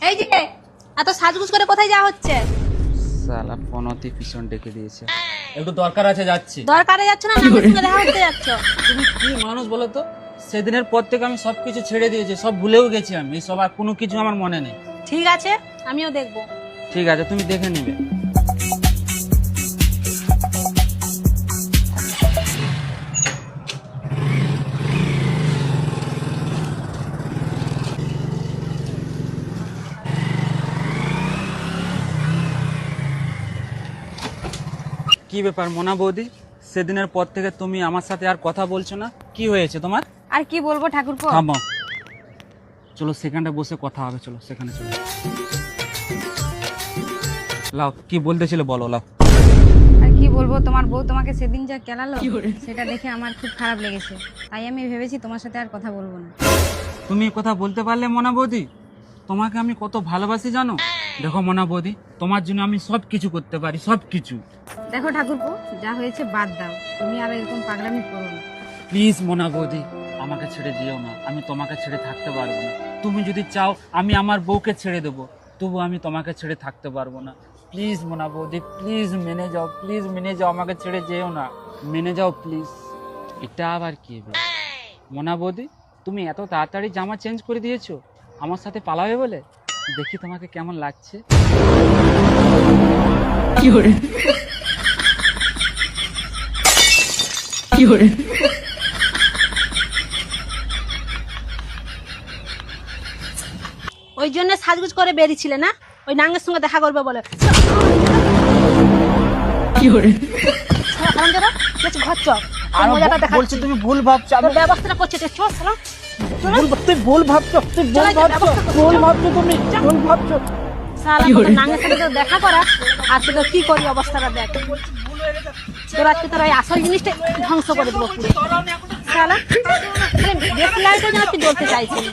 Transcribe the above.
এই যে এত সাজগুজ করে কোথায় যাওয়া হচ্ছে? শালা ফোনতে পিছন ডেকে দিয়েছে। একটু দরকার আছে, যাচ্ছি। দরকারে যাচ্ছ না, নামের সঙ্গে দেখা করতে যাচ্ছ? তুমি কি মানুষ বলো তো? সেদিনের পর থেকে আমি সবকিছু ছেড়ে দিয়েছি, সব ভুলেও গেছি আমি, এই সব আর কোনো কিছু আমার মনে নেই। ঠিক আছে, আমিও দেখবো। ঠিক আছে, তুমি দেখে নিবে। কি ব্যাপার মোনা বৌদি, সেদিনের পর থেকে তুমি আমার সাথে আর কথা বলছো না, কি হয়েছে তোমার? আর কি বলবো ঠাকুরপো, থামো, চলো সেখানটা বসে কথা হবে, চলো সেখানে চলো। লাও, কি বলতেছিলে বলো, লাও। আর কি বলবো, তোমার বউ তোমাকে সেদিন যা কেলালো সেটা দেখে আমার খুব খারাপ লেগেছে, তাই আমি ভেবেছি তোমার সাথে আর কথা বলবো না। তুমি এই কথা বলতে পারলে মোনা বৌদি? তোমাকে আমি কত ভালোবাসি জানো? দেখো মোনা বৌদি, তোমার জন্য আমি সব কিছু করতে পারি, সব কিছু। দেখো ঠাকুরপো, যা হয়েছে বাদ দাও, তুমি আর এরকম পাগলামি করো না। প্লিজ মোনা বৌদি, আমাকে ছেড়ে যেও না, আমি তোমাকে ছেড়ে থাকতে পারবো না। তুমি যদি চাও আমি আমার বউকে ছেড়ে দেবো, তবু আমি তোমাকে ছেড়ে থাকতে পারবো না। প্লিজ মোনা বৌদি, প্লিজ মেনে যাও, প্লিজ মেনে যাও, আমাকে ছেড়ে যেও না, মেনে যাও প্লিজ। এটা আবার কি হবে মোনা বৌদি, তুমি এত তাড়াতাড়ি জামা চেঞ্জ করে দিয়েছো আমার সাথে পালাবে বলে? দেখি তোমাকে কেমন লাগছে। ওই জন্য সাজগুজ করে বেরিয়েছিলে না, ওই নাঙ্গের সঙ্গে দেখা করবে বলে? ঘর চল, আর মজাটা দেখা বলছি তুমি ভুল ভাবছো, আমি ব্যবস্থাটা করছে, চল চলো। তুই ভুল ভাবছো, তুই ভুল ভাবছো, ভুল ভাবছো, তুমি ভুল ভাবছো। শালা তোর নাঙ্গের সাথে তো দেখা করা, আর তোকে কি করি অবস্থাটা দেখ। তোর আজকে তোর ওই আসল জিনিসটা ধ্বংস করে দেবো পুরো। শালা বেশ লাইটে যেন তুই জ্বলতে চাইছিস।